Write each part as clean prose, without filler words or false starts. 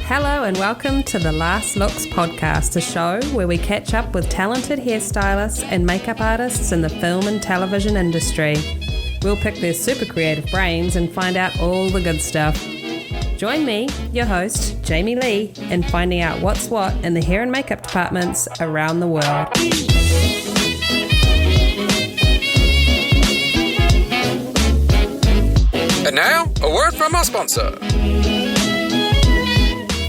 Hello and welcome to the Last Looks podcast, a show where we catch up with talented hairstylists and makeup artists in the film and television industry. We'll pick their super creative brains and find out all the good stuff. Join me, your host, Jamie Lee, in finding out what's what in the hair and makeup departments around the world. And now, a word from our sponsor.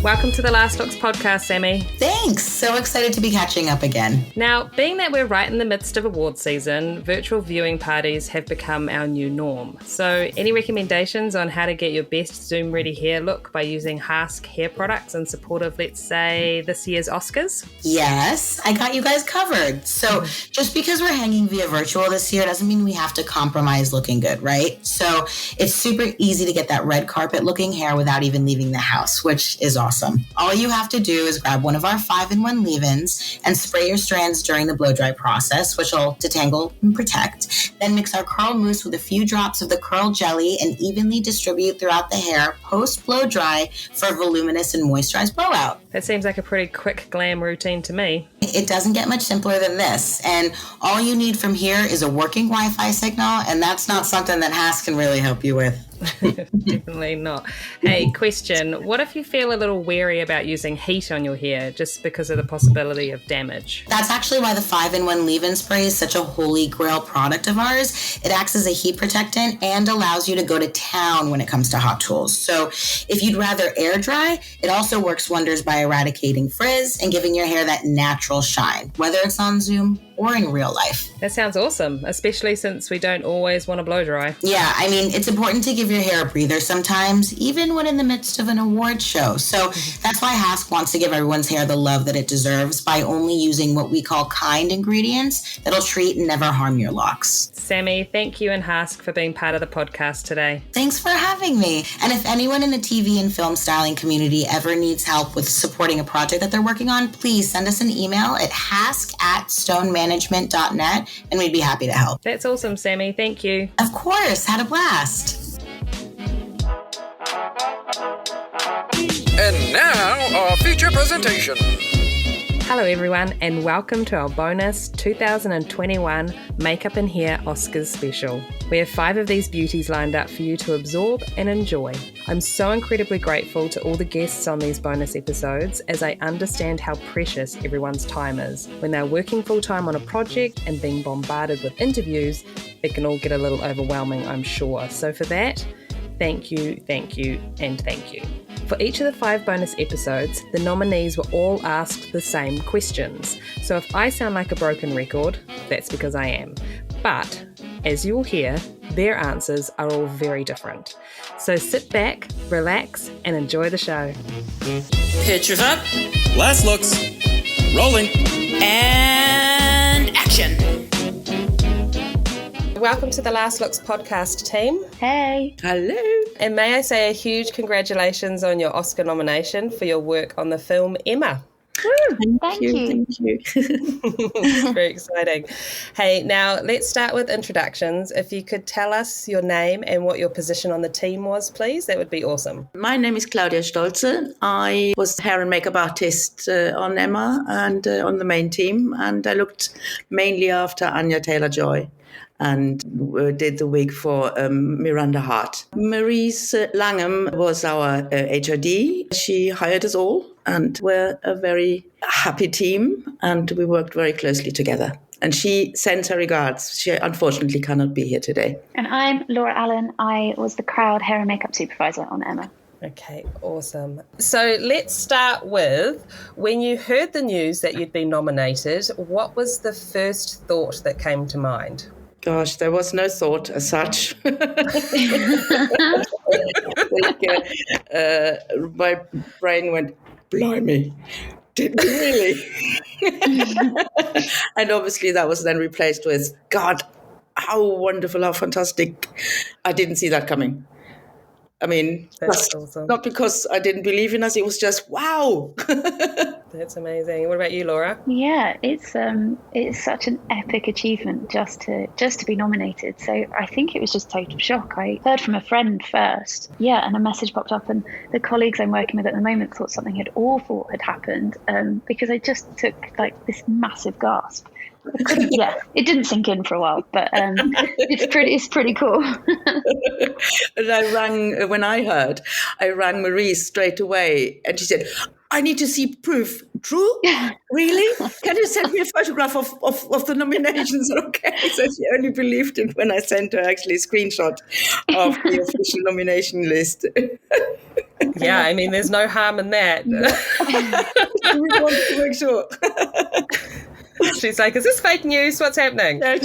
Welcome to the Last Looks podcast, Sammy. Thanks. So excited to be catching up again. Now, being that we're right in the midst of awards season, virtual viewing parties have become our new norm. So any recommendations on how to get your best Zoom-ready hair look by using HASK hair products in support of, let's say, this year's Oscars? Yes, I got you guys covered. So just because we're hanging via virtual this year doesn't mean we have to compromise looking good, right? So it's super easy to get that red carpet looking hair without even leaving the house, which is awesome. All you have to do is grab one of our 5-in-1 leave-ins and spray your strands during the blow-dry process, which will detangle and protect. Then mix our curl mousse with a few drops of the curl jelly and evenly distribute throughout the hair post-blow-dry for a voluminous and moisturized blowout. That seems like a pretty quick glam routine to me. It doesn't get much simpler than this. And all you need from here is a working Wi-Fi signal, and that's not something that HASK can really help you with. Definitely not. Hey, question. What if you feel a little wary about using heat on your hair just because of the possibility of damage? That's actually why the 5-in-1 leave-in spray is such a holy grail product of ours. It acts as a heat protectant and allows you to go to town when it comes to hot tools. So if you'd rather air dry, it also works wonders by eradicating frizz and giving your hair that natural shine, whether it's on Zoom or in real life. That sounds awesome, especially since we don't always want to blow dry. Yeah, I mean, it's important to give your hair a breather sometimes, even when in the midst of an award show. So that's why HASK wants to give everyone's hair the love that it deserves by only using what we call kind ingredients that'll treat and never harm your locks. Sammy, thank you and HASK for being part of the podcast today. Thanks for having me. And if anyone in the TV and film styling community ever needs help with supporting a project that they're working on, please send us an email at hask@stonemanagement.net and we'd be happy to help. That's awesome, Sammy. Thank you. Of course. Had a blast. And now, our feature presentation. Hello everyone and welcome to our bonus 2021 Makeup and Hair Oscars special. We have 5 of these beauties lined up for you to absorb and enjoy. I'm so incredibly grateful to all the guests on these bonus episodes as I understand how precious everyone's time is. When they're working full-time on a project and being bombarded with interviews, it can all get a little overwhelming, I'm sure. So for that, thank you, and thank you. For each of the 5 bonus episodes, the nominees were all asked the same questions. So if I sound like a broken record, that's because I am. But, as you'll hear, their answers are all very different. So sit back, relax, and enjoy the show. Pictures up. Last looks. Rolling. And action. Welcome to the Last Looks podcast team. Hey. Hello. And may I say a huge congratulations on your Oscar nomination for your work on the film Emma. Thank you. It's very exciting. Hey, now let's start with introductions. If you could tell us your name and what your position on the team was, please, that would be awesome. My name is Claudia Schdolzer. I was hair and makeup artist on Emma and on the main team, and I looked mainly after Anya Taylor-Joy and did the wig for Miranda Hart. Marese Langan was our HRD. She hired us all, and we're a very happy team, and we worked very closely together. And she sends her regards. She unfortunately cannot be here today. And I'm Laura Allen. I was the crowd hair and makeup supervisor on Emma. Okay, awesome. So let's start with, when you heard the news that you'd been nominated, what was the first thought that came to mind? Gosh, there was no thought as such. My brain went, blimey, did we really? And obviously that was then replaced with, God, how wonderful, how fantastic. I didn't see that coming. I mean, that's awesome. Not because I didn't believe in us, it was just, wow. That's amazing. What about you, Laura? Yeah, it's such an epic achievement just to be nominated. So I think it was just total shock. I heard from a friend first, and a message popped up, and the colleagues I'm working with at the moment thought something awful had happened, because I just took like this massive gasp. It didn't sink in for a while, but it's pretty cool. And when I heard, I rang Marese straight away, and she said, "I need to see proof." True? Really? Can you send me a photograph of the nominations? Okay. So she only believed it when I sent her actually a screenshot of the official nomination list. Yeah, I mean, there's no harm in that. We wanted to make sure. She's like, is this fake news? What's happening? Yeah,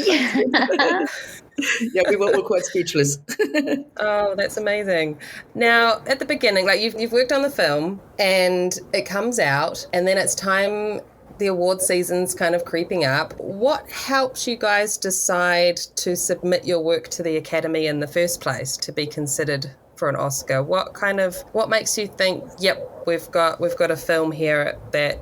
we were all quite speechless. Oh, that's amazing. Now, at the beginning, like you've worked on the film and it comes out and then it's time, the award season's kind of creeping up. What helps you guys decide to submit your work to the Academy in the first place to be considered for an Oscar? What makes you think, yep, we've got a film here that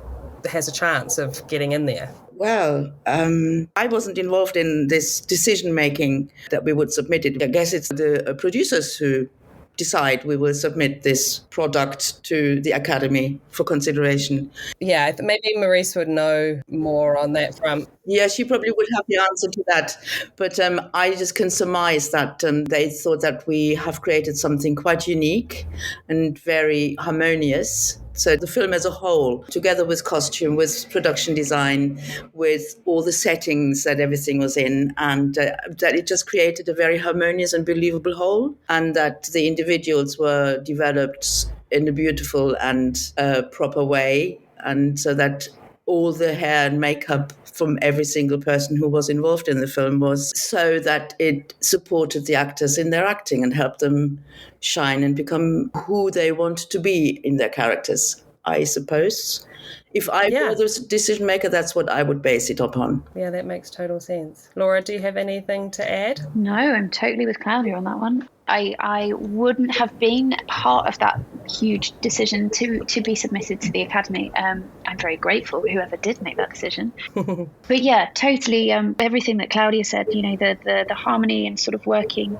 has a chance of getting in there? Well, I wasn't involved in this decision-making that we would submit it. I guess it's the producers who decide we will submit this product to the Academy for consideration. Yeah, maybe Marese would know more on that front. Yeah, she probably would have the answer to that. But I just can surmise that they thought that we have created something quite unique and very harmonious. So the film as a whole, together with costume, with production design, with all the settings that everything was in, and that it just created a very harmonious and believable whole, and that the individuals were developed in a beautiful and proper way, and so that all the hair and makeup from every single person who was involved in the film was so that it supported the actors in their acting and helped them shine and become who they want to be in their characters, I suppose. If I were the decision maker, that's what I would base it upon. Yeah, that makes total sense. Laura, do you have anything to add? No, I'm totally with Claudia on that one. I wouldn't have been part of that huge decision to be submitted to the Academy. I'm very grateful whoever did make that decision. But yeah, totally. Everything that Claudia said, you know, the harmony and sort of working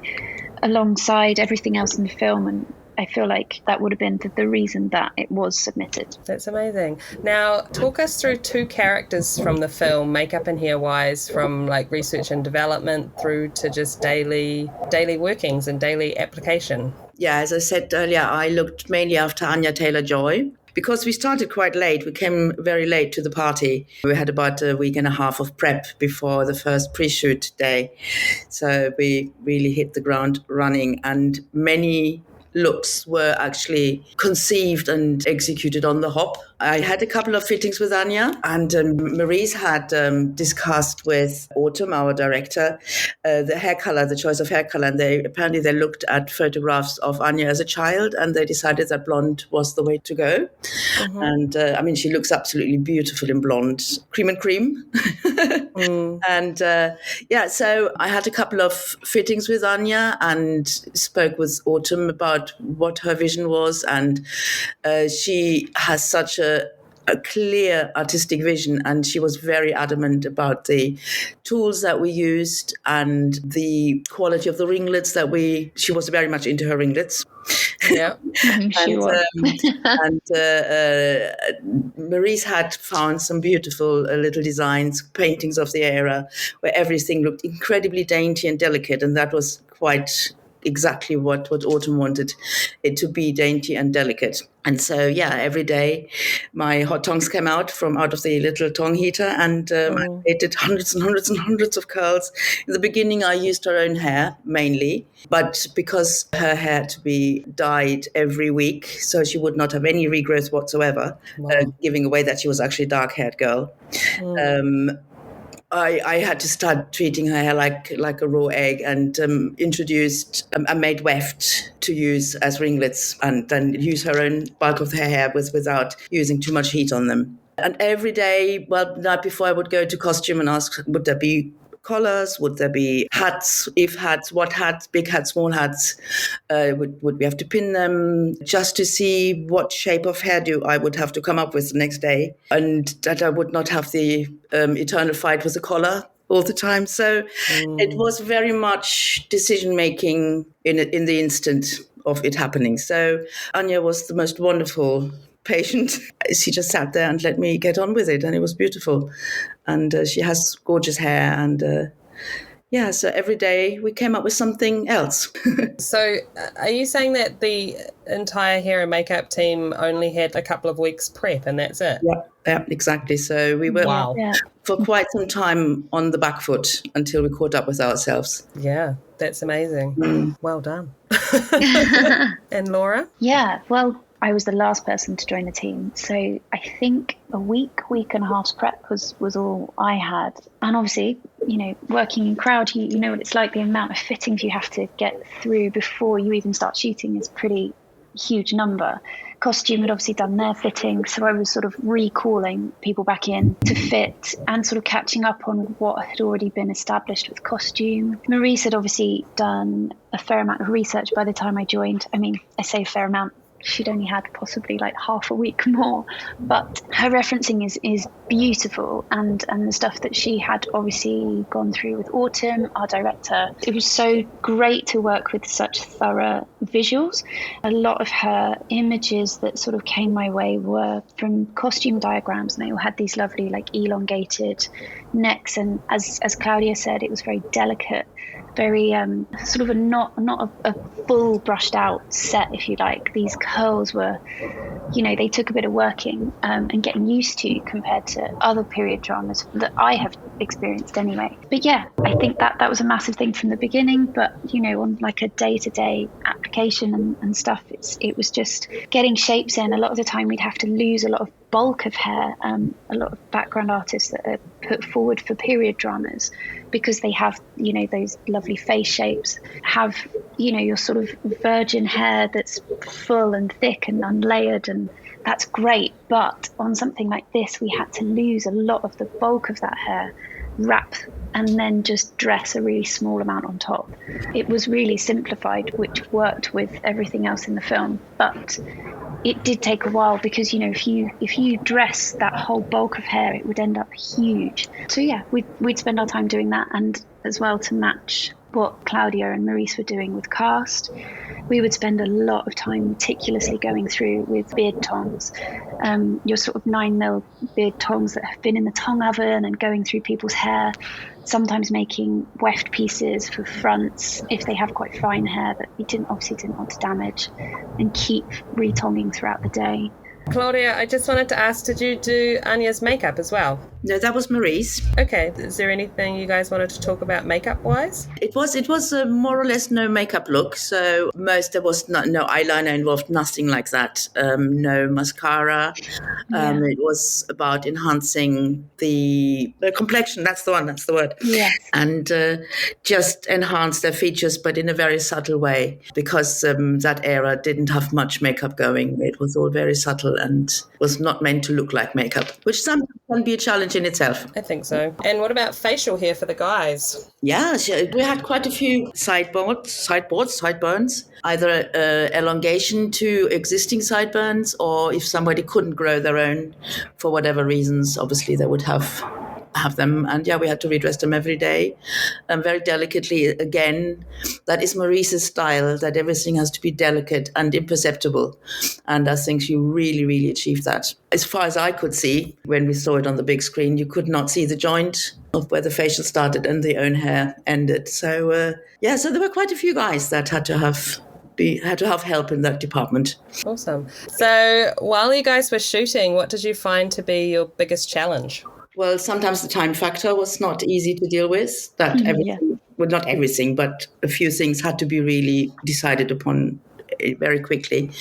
alongside everything else in the film, and I feel like that would have been the reason that it was submitted. That's amazing. Now, talk us through two characters from the film, makeup and hair wise, from like research and development through to just daily workings and daily application. Yeah, as I said earlier, I looked mainly after Anya Taylor-Joy. Because we started quite late, we came very late to the party. We had about a week and a half of prep before the first pre-shoot day. So we really hit the ground running, and many looks were actually conceived and executed on the hop. I had a couple of fittings with Anya, and Marese had discussed with Autumn, our director, the hair color, the choice of hair color, and they looked at photographs of Anya as a child, and they decided that blonde was the way to go. Mm-hmm. And I mean, she looks absolutely beautiful in blonde, cream and cream. And so I had a couple of fittings with Anya and spoke with Autumn about what her vision was, and she has such a clear artistic vision, and she was very adamant about the tools that we used and the quality of the ringlets she was very much into her ringlets. Yeah, she was. And Marese had found some beautiful little designs, paintings of the era, where everything looked incredibly dainty and delicate, and that was quite exactly what Autumn wanted it to be, dainty and delicate. And so, every day my hot tongs came out of the little tong heater, and I created hundreds and hundreds and hundreds of curls. In the beginning, I used her own hair mainly, but because her hair had to be dyed every week, so she would not have any regrowth whatsoever, giving away that she was actually a dark-haired girl. I had to start treating her hair like a raw egg, and introduced a made weft to use as ringlets, and then use her own bulk of her hair without using too much heat on them. And every day, night before, I would go to costume and ask, would there be collars? Would there be hats? If hats, what hats? Big hats, small hats? Would we have to pin them? Just to see what shape of hairdo I would have to come up with the next day, and that I would not have the eternal fight with the collar all the time. So it was very much decision making in the instant of it happening. So Anya was the most wonderful patient. She just sat there and let me get on with it, and it was beautiful. And she has gorgeous hair, and so every day we came up with something else. So are you saying that the entire hair and makeup team only had a couple of weeks prep and that's it? Yeah, exactly. So we were for quite some time on the back foot until we caught up with ourselves. Yeah, that's amazing. Well done. And Laura? Yeah, well, I was the last person to join the team. So I think a week and a half's prep was all I had. And obviously, working in crowd, you know what it's like. The amount of fittings you have to get through before you even start shooting is pretty huge number. Costume had obviously done their fitting, so I was sort of recalling people back in to fit and sort of catching up on what had already been established with costume. Marese had obviously done a fair amount of research by the time I joined. I mean, I say a fair amount. She'd only had possibly like half a week more, but her referencing is beautiful, and the stuff that she had obviously gone through with Autumn, our director. It was so great to work with such thorough visuals. A lot of her images that sort of came my way were from costume diagrams, and they all had these lovely like elongated necks, and as Claudia said, it was very delicate, very sort of not a full brushed out set, if you like. These curls were, they took a bit of working and getting used to compared to other period dramas that I have experienced anyway. But yeah, I think that was a massive thing from the beginning. But on like a day-to-day application and stuff, it was just getting shapes in. A lot of the time we'd have to lose a lot of bulk of hair. A lot of background artists that are put forward for period dramas, because they have those lovely face shapes, have your sort of virgin hair that's full and thick and unlayered, and that's great. But on something like this, we had to lose a lot of the bulk of that hair, wrap, and then just dress a really small amount on top. It was really simplified, which worked with everything else in the film, but it did take a while, because if you dress that whole bulk of hair, it would end up huge. So yeah, we'd spend our time doing that, and as well to match what Claudia and Marese were doing with cast, we would spend a lot of time meticulously going through with beard tongs, your sort of 9mm beard tongs that have been in the tong oven, and going through people's hair, sometimes making weft pieces for fronts if they have quite fine hair that we didn't want to damage, and keep retonging throughout the day. Claudia, I just wanted to ask, did you do Anya's makeup as well? No, that was Marese. Okay, is there anything you guys wanted to talk about makeup-wise? It was a more or less no makeup look. So there was no eyeliner involved, nothing like that. No mascara. It was about enhancing the complexion. That's the word. Yes. And just enhance their features, but in a very subtle way, because that era didn't have much makeup going. It was all very subtle and was not meant to look like makeup, which sometimes can be a challenge in itself. I think so. And what about facial hair for the guys? Yeah, we had quite a few sideburns, either elongation to existing sideburns, or if somebody couldn't grow their own for whatever reasons, obviously they would have them, and we had to redress them every day, very delicately. Again, that is Marese's style, that everything has to be delicate and imperceptible, and I think she really, really achieved that. As far as I could see, when we saw it on the big screen, you could not see the joint of where the facial started and the own hair ended. So so there were quite a few guys that had to have help in that department. Awesome. So while you guys were shooting, what did you find to be your biggest challenge? Well, sometimes the time factor was not easy to deal with. Well, not everything, but a few things had to be really decided upon very quickly.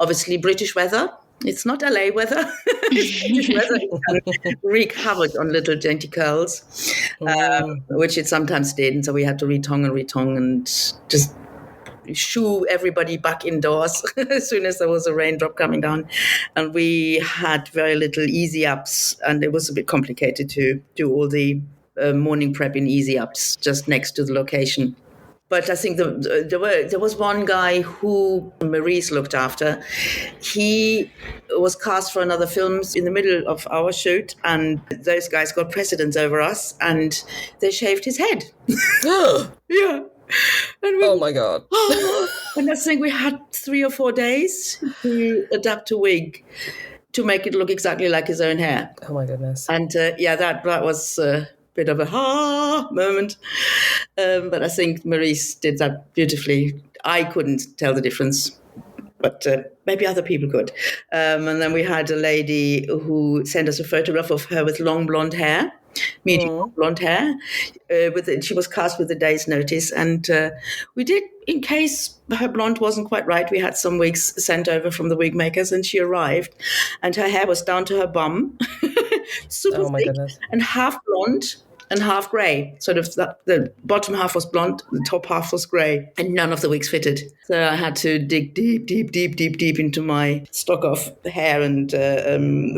Obviously, British weather. It's not LA weather. It's British weather. It can wreak havoc on little dainty curls, which it sometimes did. And so we had to retong and just shoo everybody back indoors as soon as there was a raindrop coming down. And we had very little easy ups, and it was a bit complicated to do all the morning prep in Easy Ups, just next to the location. But I think there was one guy who Marese looked after. He was cast for another film in the middle of our shoot, and those guys got precedence over us, and they shaved his head. Yeah. And Oh my God. and I think we had 3 or 4 days to adapt a wig to make it look exactly like his own hair. Oh my goodness. And that was a bit of a moment. But I think Marese did that beautifully. I couldn't tell the difference, but maybe other people could. And then we had a lady who sent us a photograph of her with long blonde hair, medium blonde hair. She was cast with a day's notice. And we did, in case her blonde wasn't quite right, we had some wigs sent over from the wig makers, and she arrived. And her hair was down to her bum, super thick, goodness. and half blonde and half grey. Sort of the bottom half was blonde, the top half was grey, and none of the wigs fitted. So I had to dig deep into my stock of hair and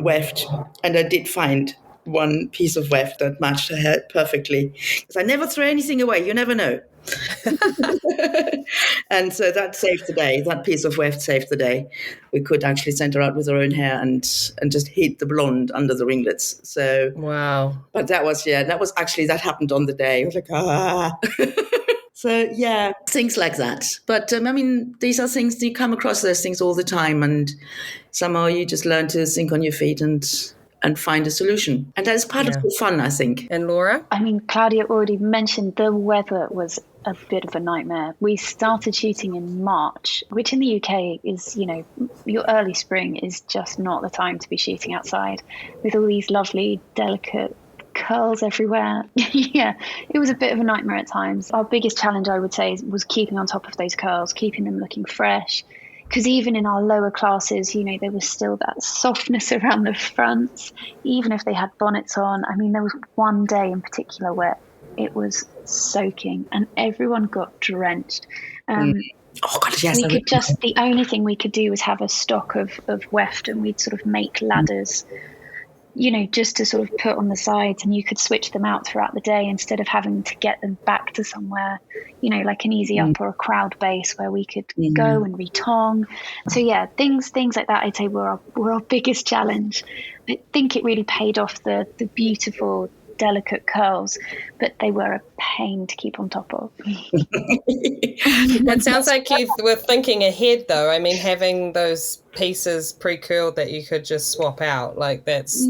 weft. And I did find one piece of weft that matched her hair perfectly. Because I never throw anything away. You never know. And so that saved the day. That piece of weft saved the day. We could actually send her out with her own hair and just hid the blonde under the ringlets. So Wow. But that happened on the day. I was like, So yeah, things like that. But these are things, you come across those things all the time, and somehow you just learn to think on your feet and find a solution. And that's part of the fun, I think. And Laura? Claudia already mentioned the weather was a bit of a nightmare. We started shooting in March, which in the UK is, your early spring is just not the time to be shooting outside with all these lovely, delicate curls everywhere. Yeah, it was a bit of a nightmare at times. Our biggest challenge, I would say, was keeping on top of those curls, keeping them looking fresh. Because even in our lower classes, there was still that softness around the fronts, even if they had bonnets on. There was one day in particular where it was soaking and everyone got drenched. Oh God, yes. The only thing we could do was have a stock of weft, and we'd sort of make ladders, just to sort of put on the sides, and you could switch them out throughout the day instead of having to get them back to somewhere, like an Easy Up or a crowd base where we could go and retong. So yeah, things like that I'd say were our biggest challenge. I think it really paid off the beautiful, delicate curls, but they were a pain to keep on top of. It sounds like you were thinking ahead, though. Having those pieces pre-curled that you could just swap out, like that's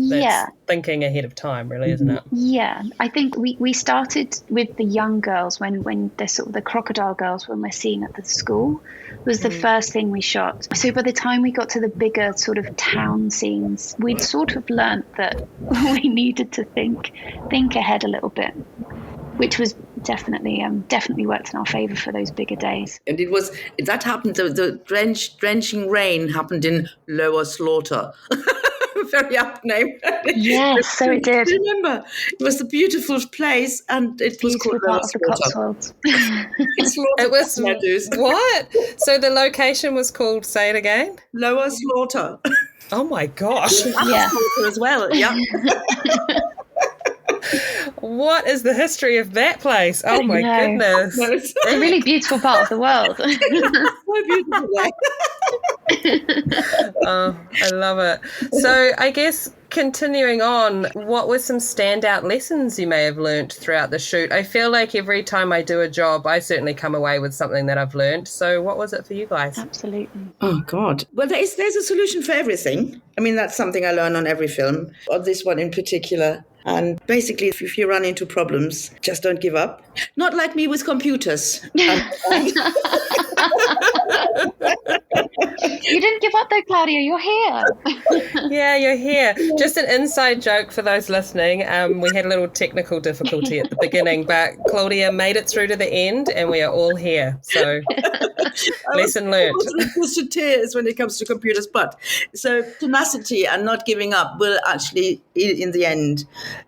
thinking ahead of time, really, isn't it? Yeah, I think we started with the young girls when they're sort of the crocodile girls when we're seeing at the school was the first thing we shot. So by the time we got to the bigger sort of town scenes, we'd sort of learnt that we needed to think ahead a little bit, which was definitely worked in our favour for those bigger days. And that happened, the drenching rain happened in Lower Slaughter. Very apt name. Yes, so it did. Remember, it was a beautiful place, and it was called Lower Slaughter. It was what? So the location was called, say it again? Lower Slaughter. Oh my gosh. Yeah. Slaughter as well, yeah. What is the history of that place? Oh my goodness. It's a really beautiful part of the world. So beautiful. Oh, I love it. So I guess continuing on, what were some standout lessons you may have learnt throughout the shoot? I feel like every time I do a job, I certainly come away with something that I've learnt. So what was it for you guys? Absolutely. Oh, God. Well, there's a solution for everything. That's something I learn on every film, or this one in particular. And basically, if you run into problems, just don't give up. Not like me with computers. You didn't give up though, Claudia. You're here. Yeah, you're here. Just an inside joke for those listening. We had a little technical difficulty at the beginning, but Claudia made it through to the end and we are all here. So lesson learned. I wasn't close to tears when it comes to computers, but so tenacity and not giving up will actually, in the end,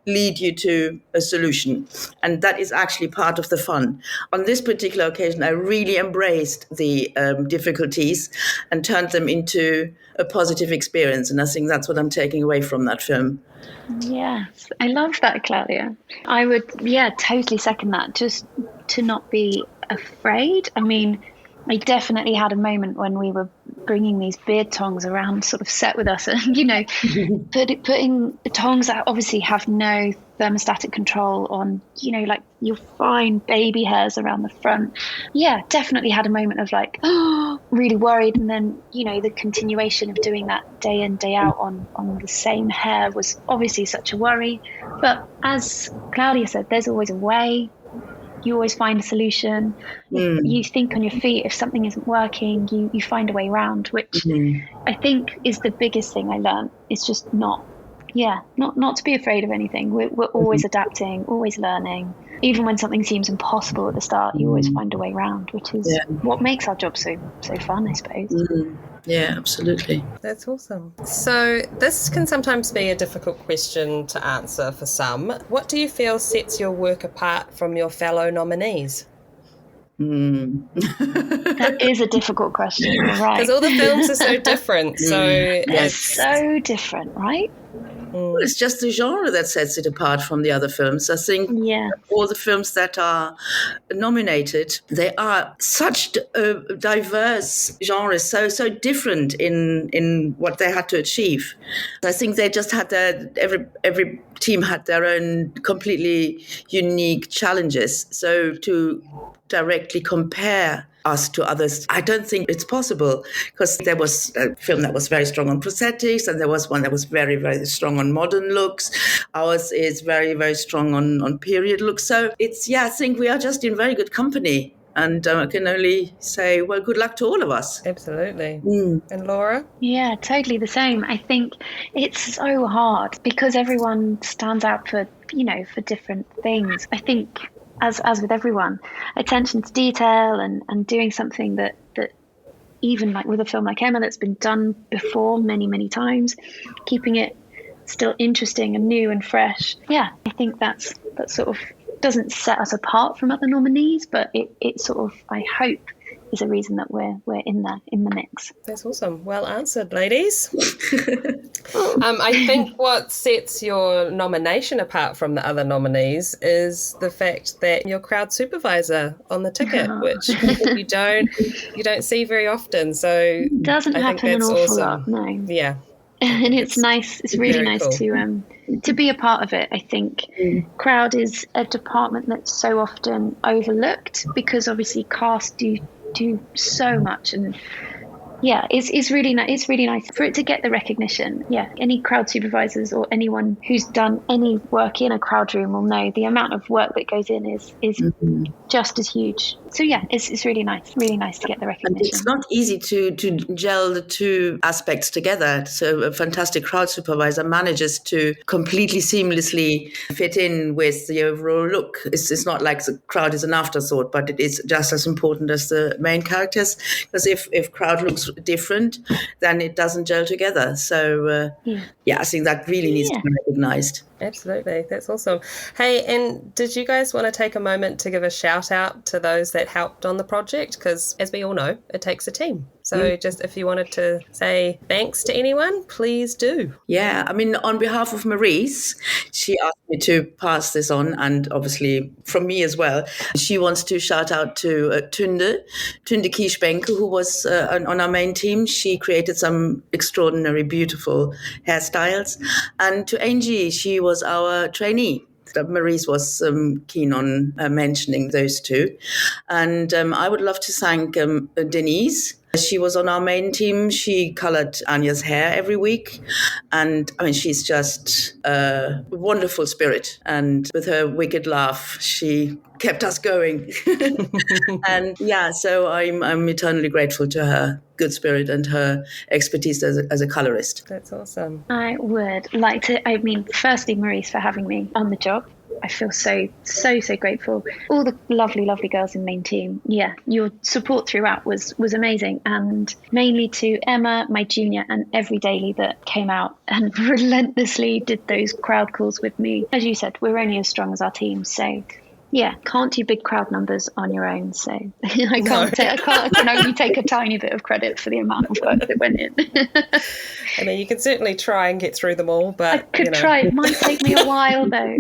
lead you to a solution. And that is actually part of the fun. On this particular occasion, I really embraced the difficulties and turned them into a positive experience. And I think that's what I'm taking away from that film. Yes, I love that, Claudia. I would, totally second that. Just to not be afraid. I mean, I definitely had a moment when we were bringing these beard tongs around sort of set with us and, putting tongs that obviously have no thermostatic control on, like you'll find baby hairs around the front. Yeah, definitely had a moment of like, really worried. And then, the continuation of doing that day in, day out on the same hair was obviously such a worry. But as Claudia said, there's always a way. You always find a solution. You think on your feet. If something isn't working, you find a way around, which I think is the biggest thing I learned. It's just not to be afraid of anything. We're always adapting, always learning. Even when something seems impossible at the start, you always find a way around, which is what makes our job so fun, I suppose. Yeah, absolutely. That's awesome. So this can sometimes be a difficult question to answer for some. What do you feel sets your work apart from your fellow nominees? That is a difficult question, you're right. Because all the films are so different. So they're so different, right? Well, it's just the genre that sets it apart from the other films. I think all the films that are nominated, they are such diverse genres, so different in what they had to achieve. I think they just had every team had their own completely unique challenges. So to directly compare us to others, I don't think it's possible, because there was a film that was very strong on prosthetics, and there was one that was very, very strong on modern looks. Ours is very, very strong on period looks. So it's, I think we are just in very good company. And I can only say, well, good luck to all of us. Absolutely. And Laura? Yeah, totally the same. I think it's so hard because everyone stands out for different things. I think as with everyone, attention to detail and doing something that even like with a film like Emma that's been done before many, many times, keeping it still interesting and new and fresh. Yeah, I think that sort of doesn't set us apart from other nominees, but it sort of, I hope, is a reason that we're in the mix. That's awesome. Well answered, ladies. I think what sets your nomination apart from the other nominees is the fact that you're crowd supervisor on the ticket, which you don't see very often. So doesn't happen an awful lot. No. Yeah. And it's nice. It's really nice cool. to be a part of it. I think crowd is a department that's so often overlooked because obviously cast do so much, and it's really nice. It's really nice for it to get the recognition. Yeah, any crowd supervisors or anyone who's done any work in a crowd room will know the amount of work that goes in is just as huge. So it's really nice to get the recognition. And it's not easy to gel the two aspects together. So a fantastic crowd supervisor manages to completely seamlessly fit in with the overall look. It's not like the crowd is an afterthought, but it is just as important as the main characters. Because if crowd looks different, then it doesn't gel together. So I think that really needs to be recognized. Absolutely. That's awesome. Hey, and did you guys want to take a moment to give a shout out to those that helped on the project? Because as we all know, it takes a team. So just if you wanted to say thanks to anyone, please do. Yeah, I mean, on behalf of Marese, she asked me to pass this on, and obviously from me as well. She wants to shout out to Tunde Kiesbenke, who was on our main team. She created some extraordinary, beautiful hairstyles. And to Angie, she was our trainee. Marese was keen on mentioning those two. And I would love to thank Denise. She was on our main team. She colored Anya's hair every week. And I mean, she's just a wonderful spirit. And with her wicked laugh, she kept us going. And so I'm eternally grateful to her good spirit and her expertise as a colorist. That's awesome. I would like to, firstly, Marese, for having me on the job. I feel so grateful. All the lovely girls in main team. Yeah, your support throughout was amazing, and mainly to Emma, my junior, and every daily that came out and relentlessly did those crowd calls with me. As you said, we're only as strong as our team, so yeah, can't do big crowd numbers on your own. So I can only take a tiny bit of credit for the amount of work that went in. I mean, you can certainly try and get through them all, but I could try. It might take me a while though.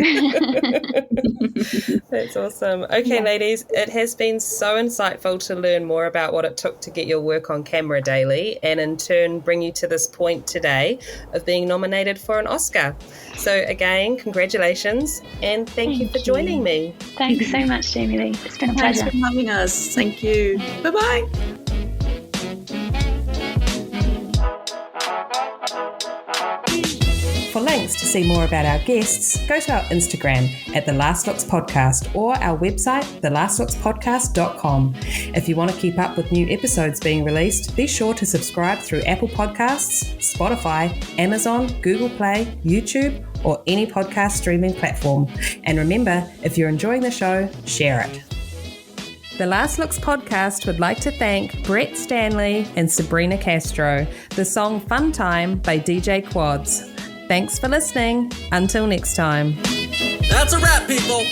That's awesome. Okay, ladies, it has been so insightful to learn more about what it took to get your work on camera daily, and in turn bring you to this point today of being nominated for an Oscar. So again, congratulations, and thank you for joining me. Thanks so much, Jamie Lee. It's been a pleasure. Thanks for having us. Thank you. Bye-bye. For links to see more about our guests, go to our Instagram at The Last Looks Podcast or our website, thelastlookspodcast.com. If you want to keep up with new episodes being released, be sure to subscribe through Apple Podcasts, Spotify, Amazon, Google Play, YouTube, or any podcast streaming platform. And remember, if you're enjoying the show, share it. The Last Looks podcast would like to thank Brett Stanley and Sabrina Castro. The song Fun Time by DJ Quads. Thanks for listening. Until next time. That's a wrap, people.